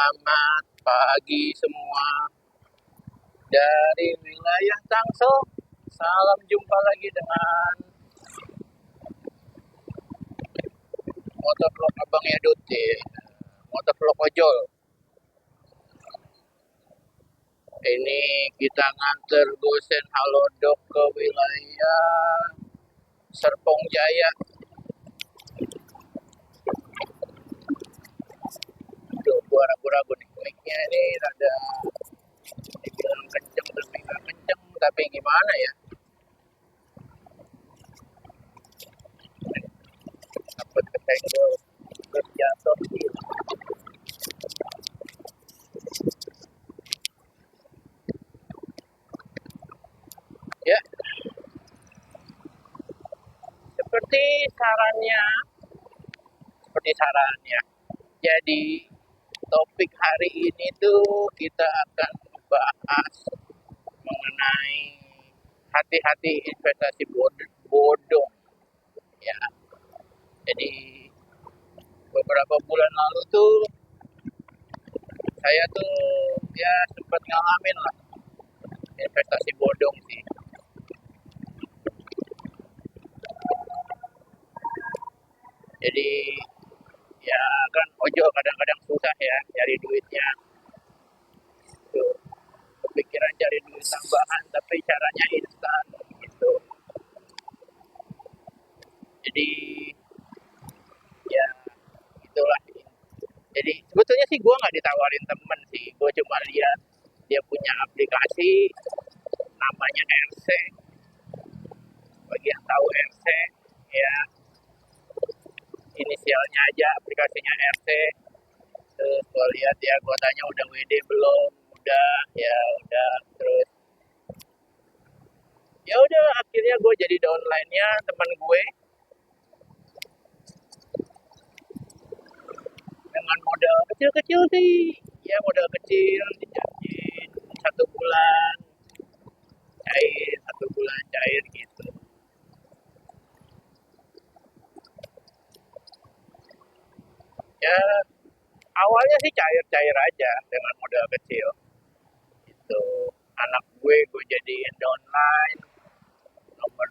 Selamat pagi semua dari wilayah Tangsel. Salam jumpa lagi dengan motovlog Abang Yadut ya. Motovlog ojol. Ini kita nganter gosen Halodoc ke wilayah Serpong Jaya. Tuh, gua ragu-ragu nih mic-nya ini rada dibilang kenceng tapi nggak kenceng, tapi gimana ya? Dapat kesenggol terus jatuh gitu. Ya, seperti sarannya. Jadi topik hari ini tuh kita akan membahas mengenai hati-hati investasi bodong ya. Jadi beberapa bulan lalu tuh saya tuh ya sempat ngalamin lah investasi bodong sih. Jadi ya kan ojol kadang-kadang susah ya cari duitnya. Tuh, kepikiran cari duit tambahan tapi caranya instan gitu. Jadi ya itulah. Jadi sebetulnya sih gue nggak ditawarin temen sih, gue cuma lihat dia punya aplikasi namanya RC. Bagi yang tahu RC ya, inisialnya aja aplikasinya RC. Terus gue lihat ya, gue tanya udah WD belum, udah ya udah. Terus ya udah akhirnya gue jadi downline-nya teman gue dengan modal kecil-kecil sih, ya modal kecil dijanjiin 1 bulan cair, 1 bulan cair gitu. Ya awalnya sih cair-cair aja dengan modal kecil. Itu anak gue jadiin downline, nomor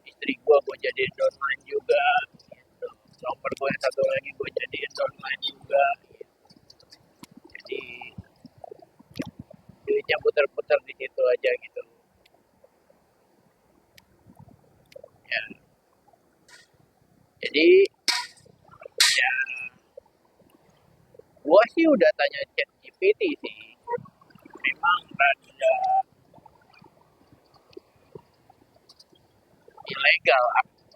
istri gue jadiin downline juga. Gitu. Nomor gue yang satu lagi gue jadiin downline juga. Gitu. Jadi duitnya putar-putar di situ aja gitu. Ya. Jadi ya gue sih udah tanya ChatGPT sih. Memang rada ilegal,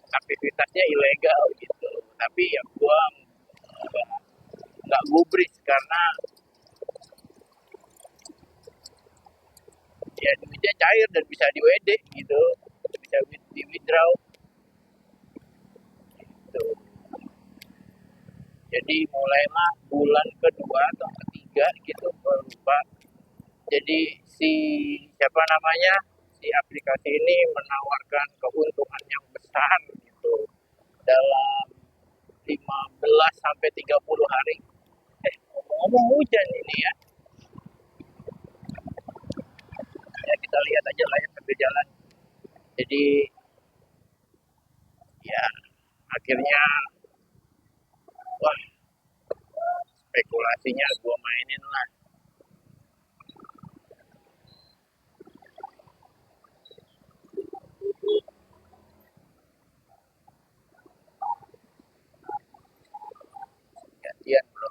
aktivitasnya ilegal gitu. Tapi ya gue nggak gubris karena ya duitnya cair dan bisa di WD gitu, bisa di withdraw gitu. Jadi mulailah bulan kedua atau ketiga gitu gue lupa. Jadi si siapa namanya, si aplikasi ini menawarkan keuntungan yang besar gitu dalam 15 sampai 30 hari. Ngomong hujan ini ya. Ya kita lihat aja lah ya sambil jalan. Jadi ya akhirnya wah, spekulasinya gue mainin lah. Gantian bro,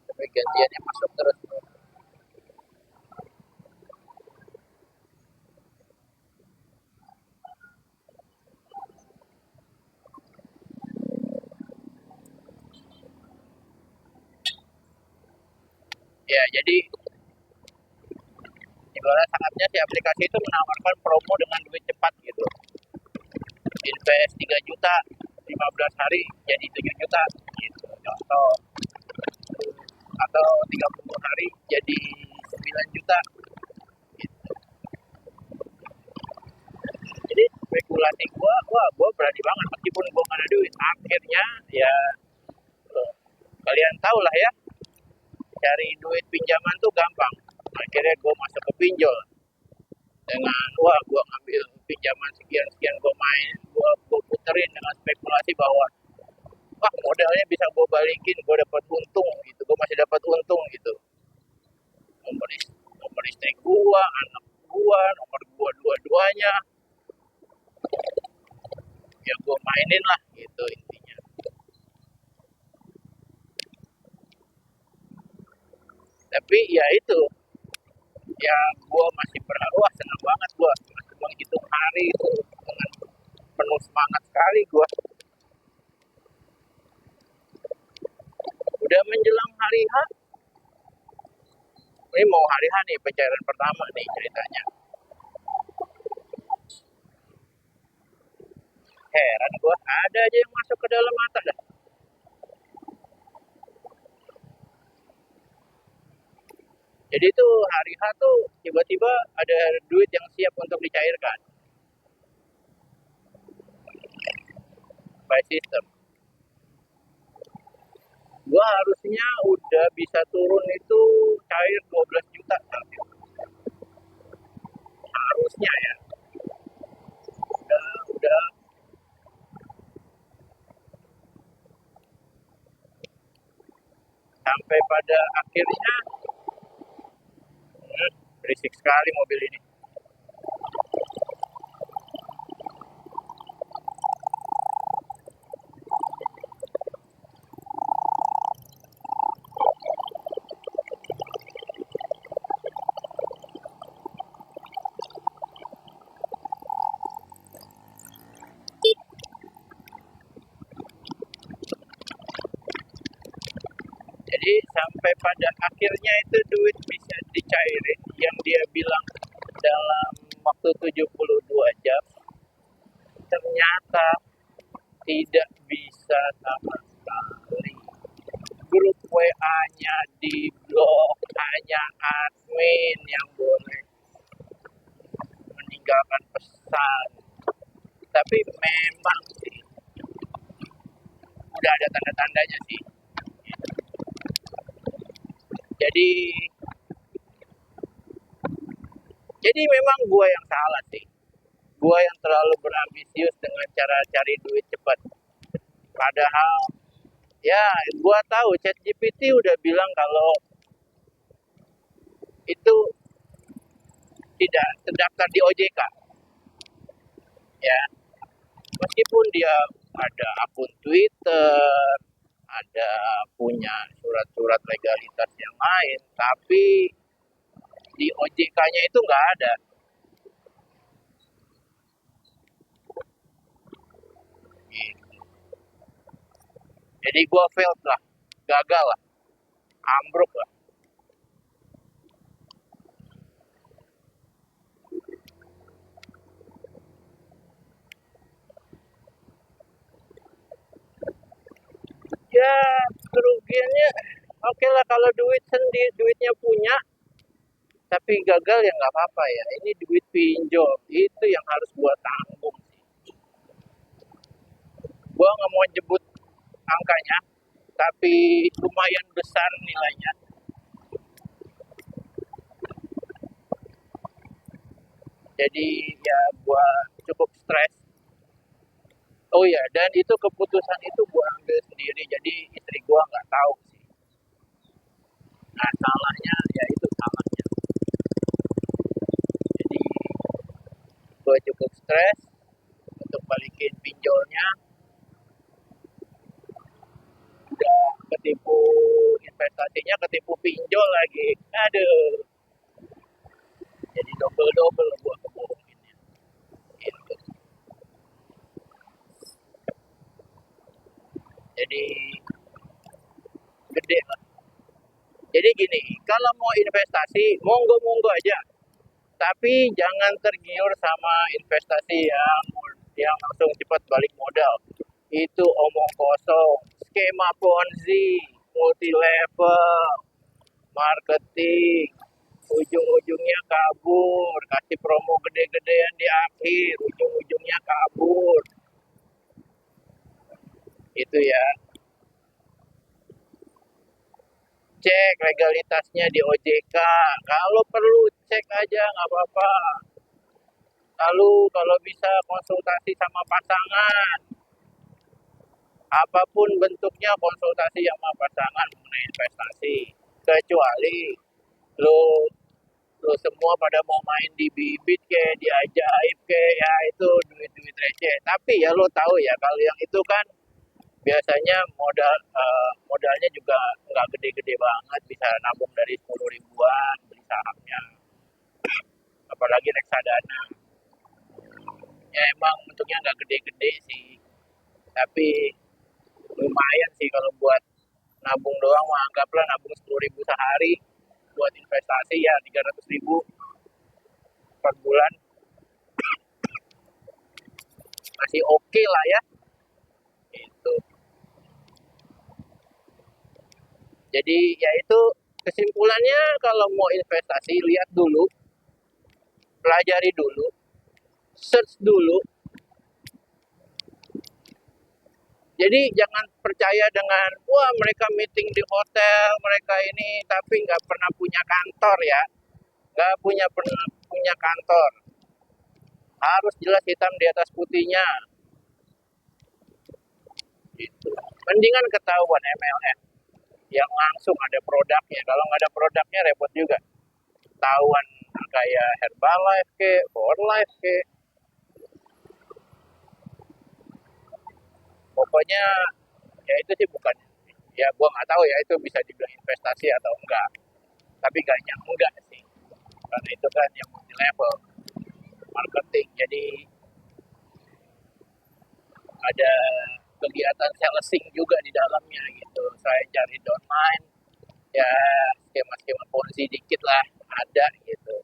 tapi gantiannya masuk terus bro. Ya jadi ibarat saatnya si aplikasi itu menawarkan promo dengan duit cepat gitu. Invest 3 juta 15 hari jadi 7 juta gitu contoh, atau 30 hari jadi 9 juta gitu. Jadi spekulasi gue berani banget meskipun gue gak ada duit. Akhirnya ya Kalian tahu lah ya, cari duit pinjaman tuh gampang. Akhirnya gue masuk ke pinjol dengan wah gue ngambil pinjaman sekian gue main, gue puterin dengan spekulasi bahwa wah modalnya bisa gue balikin, gue dapat untung gitu, gue masih dapat untung gitu. Nomor istri gue, anak gue, nomor gue dua-duanya, ya gue mainin lah gitu intinya. Tapi ya itu, ya gue masih berharap, wah senang banget gue menghitung hari itu dengan penuh semangat sekali gue. Udah menjelang hari H, ini mau hari H nih pencairan pertama nih ceritanya. Heran gue, ada aja yang masuk ke dalam mata dah. Jadi tuh hari H tuh tiba-tiba ada duit yang siap untuk dicairkan by system. Gua harusnya udah bisa turun itu cair 12 juta tapi harusnya ya. Udah sampai pada akhirnya berisik sekali mobil ini. Jadi sampai pada akhirnya itu duit bisa dicairin yang dia bilang dalam waktu 72 jam ternyata tidak bisa sama sekali. Grup WA-nya di blok, hanya admin yang boleh meninggalkan pesan. Tapi memang sih udah ada tanda-tandanya sih. Jadi jadi memang gua yang salah sih. Gua yang terlalu berambisius dengan cara cari duit cepat. Padahal ya gua tahu ChatGPT udah bilang kalau itu tidak terdaftar di OJK. Ya, meskipun dia ada akun Twitter, ada punya surat-surat legalitas yang lain, tapi di OJK-nya itu nggak ada. Gitu. Jadi gue failed lah, gagal lah, ambruk lah. Ya kerugiannya oke lah kalau duit sendiri, duitnya punya, tapi gagal ya nggak apa-apa ya. Ini duit pinjol, itu yang harus gue tanggung sih. Gue nggak mau jebut angkanya, tapi lumayan besar nilainya. Jadi ya gue cukup stres. Oh ya, dan itu keputusan itu gue ambil sendiri, jadi istri gue nggak tahu sih. Nah salahnya ya itu salahnya. Jadi gue cukup stres untuk balikin pinjolnya. Udah ketipu investasinya, ketipu pinjol lagi. Aduh, jadi double-double gue kebohonginnya. Gitu. Jadi gede lah. Jadi gini, kalau mau investasi, monggo-monggo aja. Tapi jangan tergiur sama investasi yang langsung cepat balik modal. Itu omong kosong, skema Ponzi, multi level, marketing, ujung-ujungnya kabur, kasih promo gede-gedean di akhir, ujung-ujungnya kabur. Itu ya. Cek legalitasnya di OJK. Kalau perlu cek aja nggak apa-apa. Lalu kalau bisa konsultasi sama pasangan. Apapun bentuknya konsultasi sama pasangan mengenai investasi. Kecuali lo lo semua pada mau main di bibit kayak di ajaib kayak ya itu duit-duit receh. Tapi ya lo tahu ya kalau yang itu kan biasanya modalnya juga nggak gede-gede banget, bisa nabung dari 10 ribuan beli sahamnya, apalagi reksadana. Ya emang bentuknya nggak gede-gede sih, tapi lumayan sih kalau buat nabung doang mah, anggaplah nabung 10 ribu sehari buat investasi ya 300 ribu per bulan masih oke lah ya itu. Jadi ya itu kesimpulannya, kalau mau investasi lihat dulu, pelajari dulu, search dulu. Jadi jangan percaya dengan wah mereka meeting di hotel, mereka ini tapi nggak pernah punya kantor ya, nggak pernah punya kantor. Harus jelas hitam di atas putihnya. Gitu. Mendingan ketahuan MLM yang langsung ada produknya. Kalau nggak ada produknya repot juga. Ketahuan kayak Herbalife ke, Life ke. Pokoknya ya itu sih bukan, ya gua nggak tahu ya itu bisa dibilang investasi atau enggak. Tapi kayaknya enggak sih. Karena itu kan yang multi level marketing. Jadi ada kegiatan salesing juga di dalamnya gitu. Saya cari online, ya skema-skema ponzi dikit lah ada gitu.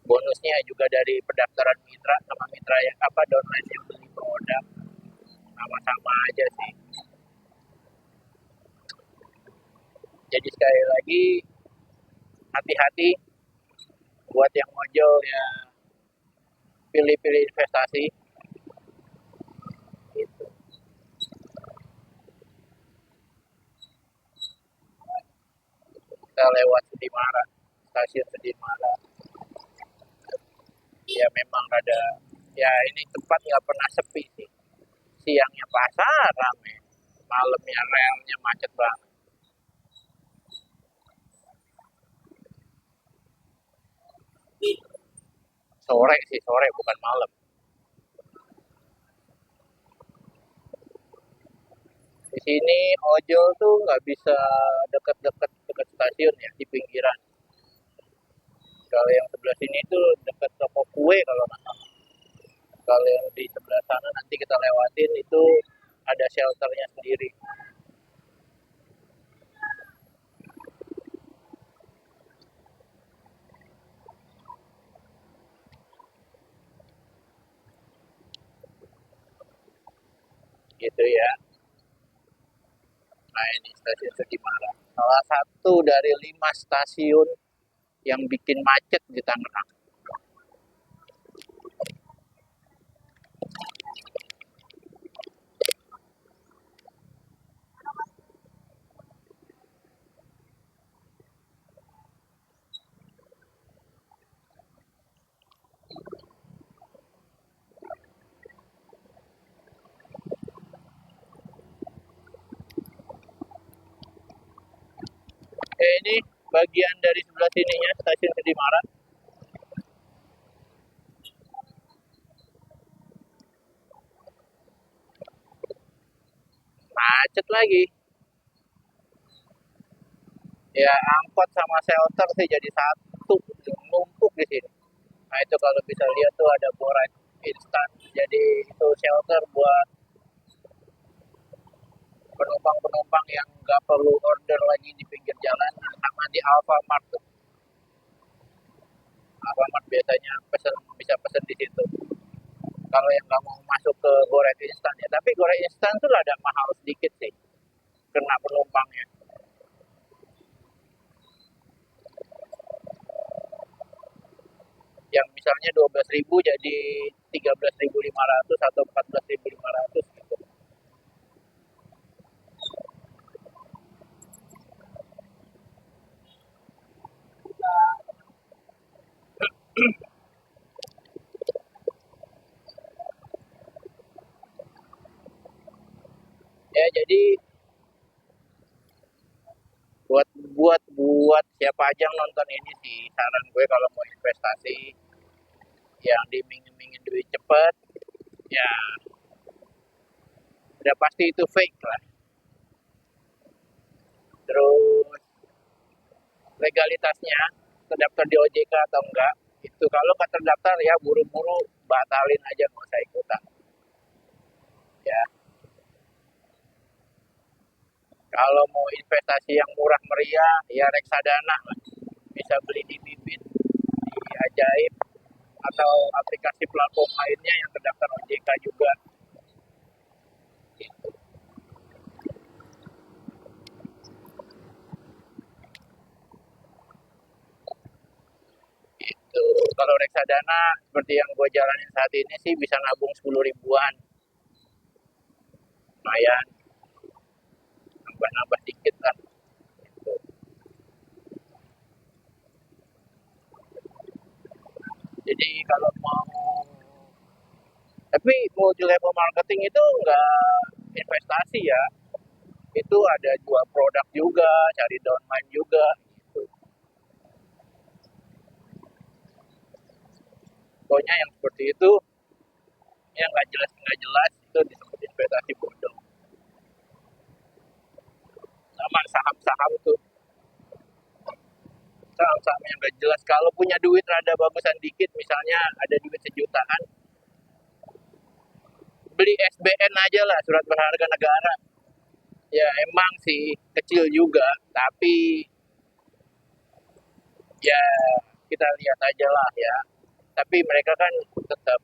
Bonusnya juga dari pendaftaran mitra sama mitra yang apa downline yang beli produk, sama-sama aja sih. Jadi sekali lagi hati-hati buat yang mojol ya, pilih-pilih investasi gitu. Kita lewat Sudimara, stasiun Sudimara, ya memang ada, ya ini tempat nggak pernah sepi sih. Siangnya pasar rame, malamnya relnya macet banget. Sore sih, sore bukan malam. Di sini ojol tuh nggak bisa deket-deket stasiun ya, di pinggiran. Kalau yang sebelah sini tuh deket toko kue kalau nggak salah. Kalau yang di sebelah sana nanti kita lewatin itu ada shelternya sendiri. Gitu ya. Nah ini stasiun Sudimara. Salah satu dari 5 stasiun yang bikin macet di Tangerang. Ini bagian dari sebelah sininya stasiun Sudimara. Macet lagi. Ya angkot sama shelter sih jadi satu, numpuk di sini. Nah itu kalau bisa lihat tuh ada borat instan. Jadi itu shelter buat penumpang-penumpang yang nggak perlu order lagi di pinggir jalan. Sama di Alfamart tuh. Alfamart biasanya bisa pesen di situ. Kalau yang nggak mau masuk ke goreng instan ya. Tapi goreng instan tuh ada mahal sedikit sih. Kena penumpangnya. Yang misalnya 12.000 jadi 13.500 atau 14.500 gitu. Ya jadi buat buat siapa aja yang nonton ini sih, saran gue kalau mau investasi yang dimingin-mingin duit cepet, ya udah pasti itu fake lah. Terus legalitasnya terdaftar di OJK atau enggak, itu kalau nggak terdaftar ya buru-buru batalin aja, nggak usah ikutan ya. Kalau mau investasi yang murah meriah ya reksadana lah, bisa beli di Bibit, di Ajaib, atau aplikasi platform lainnya yang terdaftar OJK juga gitu. Gitu. Kalau reksadana seperti yang gue jalanin saat ini sih bisa nabung 10 ribuan, lumayan, nambah-nambah dikit lah gitu. Jadi kalau mau, tapi multi level marketing itu enggak investasi ya, itu ada jual produk juga, cari downline juga gitu. Pokoknya yang seperti itu yang nggak jelas itu disebut investasi bodong. Sama saham-saham tuh, saham-saham yang nggak jelas, kalau punya duit rada bagusan dikit, misalnya ada duit sejutaan, beli SBN aja lah, surat berharga negara. Ya emang sih kecil juga, tapi ya kita lihat aja lah ya. Tapi mereka kan tetap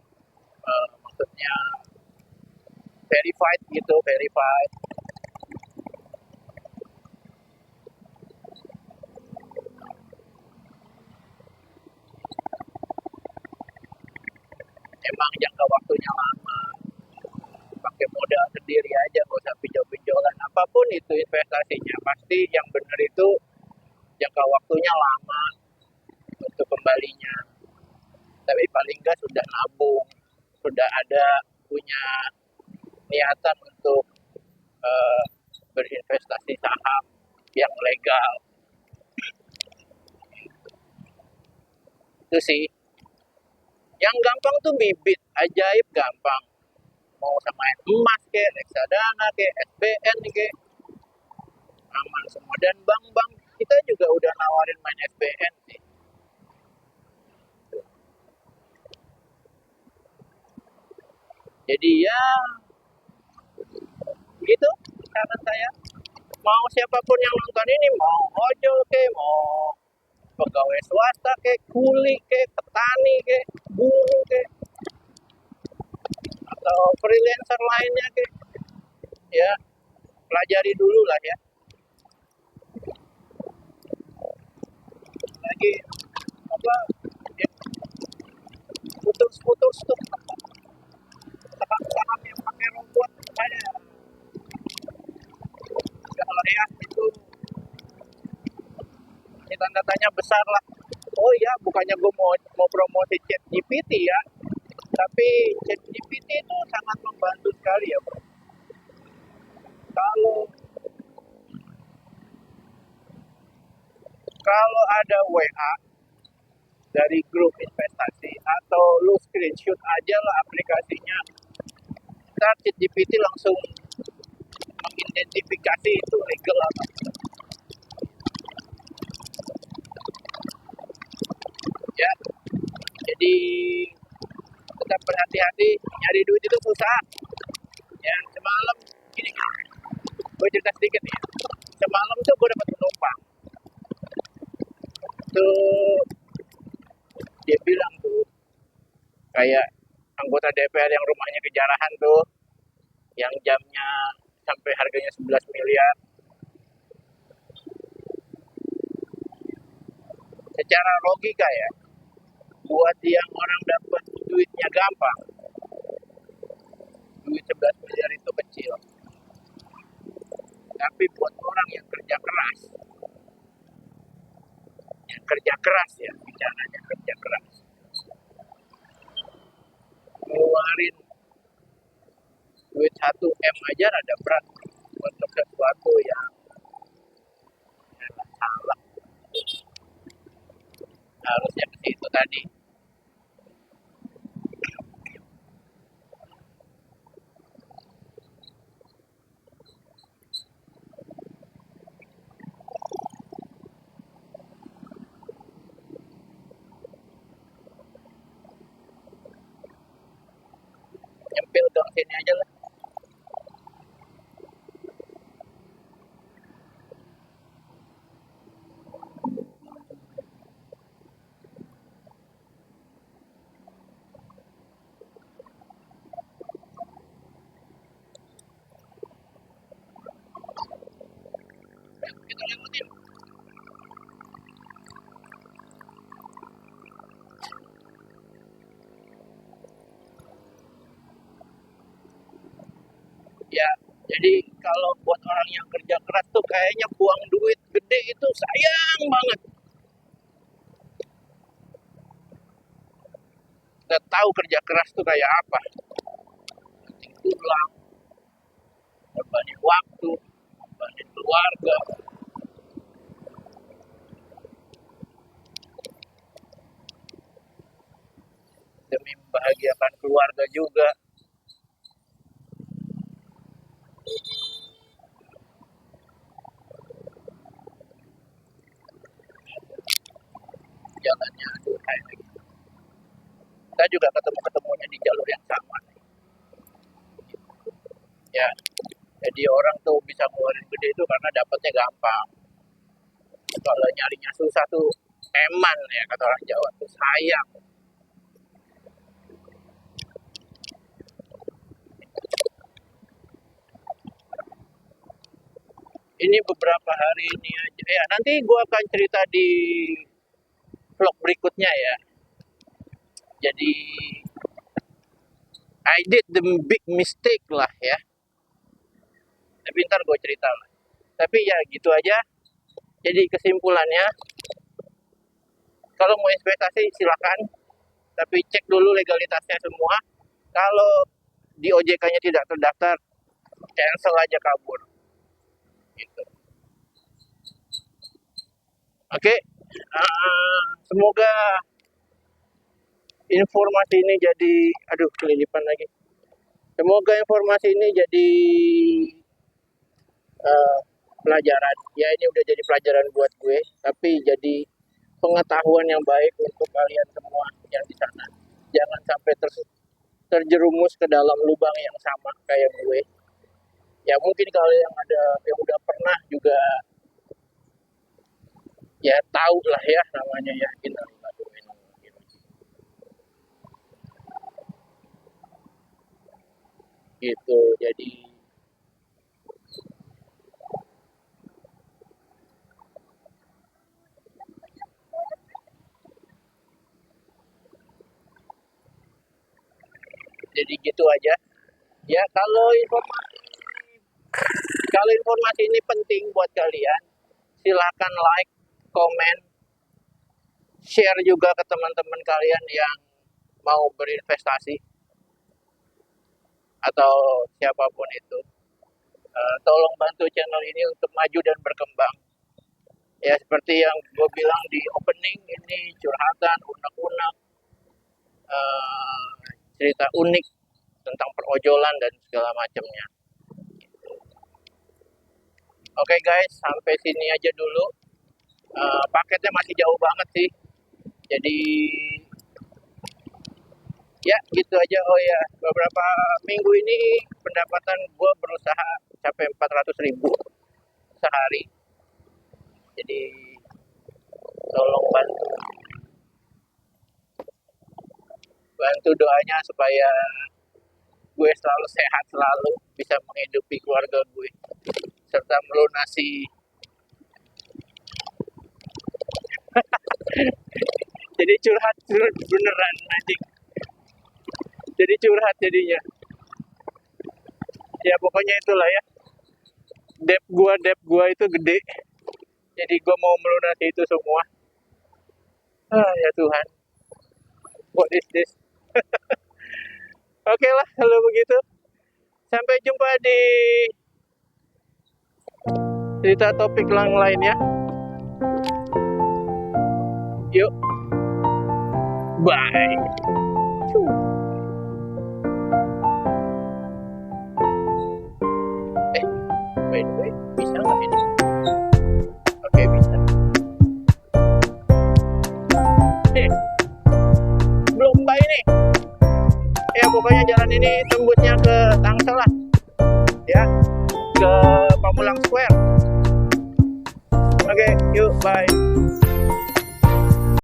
maksudnya verified gitu, verified. Emang jangka waktunya lama, pakai modal sendiri aja, nggak usah pinjol-pinjolan. Apapun itu investasinya, pasti yang benar itu jangka waktunya lama untuk kembalinya. Tapi paling nggak sudah nabung, sudah ada punya niatan untuk eh, berinvestasi saham yang legal. Itu sih. Yang gampang tuh Bibit, Ajaib gampang. Mau sama emas ke, reksadana ke, SBN ke, aman semua. Dan bank-bank kita juga udah nawarin main SBN sih. Jadi ya gitu saran saya. Mau siapapun yang nonton ini, mau ojol ke, mau pegawai swasta ke, kuli ke, petani ke, buruh ke, atau freelancer lainnya ke, ya pelajari dulu lah ya. Lagi apa ya, putus-putus tuh saham-saham yang pakai robot ada, udah lah ya itu, ini tanda tanya besar lah. Oh ya, bukannya gue mau promosi chat GPT ya, tapi chat GPT itu sangat membantu sekali ya bro. Kalau kalau ada WA dari grup investasi, atau lu screenshot aja lah aplikasinya, ntar chat GPT langsung mengidentifikasi itu legal apa. Ya, jadi tetap berhati-hati, nyari duit itu susah ya. Semalam ini gue cerita sedikit nih, semalam tuh gue dapat penumpang tuh, dia bilang tuh kayak anggota DPR yang rumahnya kejarahan tuh, yang jamnya sampai harganya 11 miliar. Secara logika ya, buat yang orang dapat duitnya gampang, duit 11 miliar itu kecil. Tapi buat orang yang kerja keras ya, bicaranya kerja keras. duit 1 M aja rada berat untuk sesuatu yang salah. Harusnya ke situ tadi. Nyempil ke sini aja lah. Kita lewatin. Ya, jadi kalau buat orang yang kerja keras tuh kayaknya buang duit gede itu sayang banget. Nggak tahu kerja keras tuh kayak apa. Pulang, korbanin waktu, korbanin keluarga. Demi membahagiakan keluarga juga. Jalannya aduh kayak gitu. Kita juga ketemunya di jalur yang sama. Ya, jadi orang tuh bisa ngeluarin gede itu karena dapatnya gampang. Kalau nyarinya susah tuh eman ya kata orang Jawa tuh sayang. Ini beberapa hari ini aja. Ya nanti gue akan cerita di vlog berikutnya ya. Jadi I did the big mistake lah ya. Tapi ntar gue cerita lah. Tapi ya gitu aja. Jadi kesimpulannya, kalau mau investasi silakan, tapi cek dulu legalitasnya semua. Kalau di OJK-nya tidak terdaftar, cancel aja kabur. Gitu. Oke, semoga informasi ini jadi, aduh kelilipan lagi. Semoga informasi ini jadi pelajaran. Ya ini udah jadi pelajaran buat gue, tapi jadi pengetahuan yang baik untuk kalian semua yang di sana. Jangan sampai terjerumus ke dalam lubang yang sama kayak gue. Ya mungkin kalau yang ada yang udah pernah juga ya tahu lah ya namanya ya gitu. Jadi gitu aja ya. Kalau informasi ini penting buat kalian, silahkan like, komen, share juga ke teman-teman kalian yang mau berinvestasi atau siapapun itu. Tolong bantu channel ini untuk maju dan berkembang. Ya seperti yang gue bilang di opening, ini curhatan, unek-unek, cerita unik tentang perojolan dan segala macamnya. Oke guys, sampai sini aja dulu. Paketnya masih jauh banget sih. Jadi ya gitu aja. Oh ya, beberapa minggu ini pendapatan gue berusaha sampai 400.000 sehari. Jadi tolong bantu doanya supaya gue selalu sehat, selalu bisa menghidupi keluarga gue serta melunasi. Jadi curhat beneran anjing. Jadi curhat jadinya. Ya pokoknya itulah ya. Debt gua itu gede. Jadi gua mau melunasi itu semua. Ya Tuhan. What is this? Oke lah kalau begitu. Sampai jumpa di cerita topik yang lainnya. Yuk, bye. By the way, bisa nggak ini? Oke, bisa. Belum bye nih. Ya pokoknya jalan ini tembusnya ke Tangsel lah. Ya, ke Pamulang Square. Oke, yuk, bye.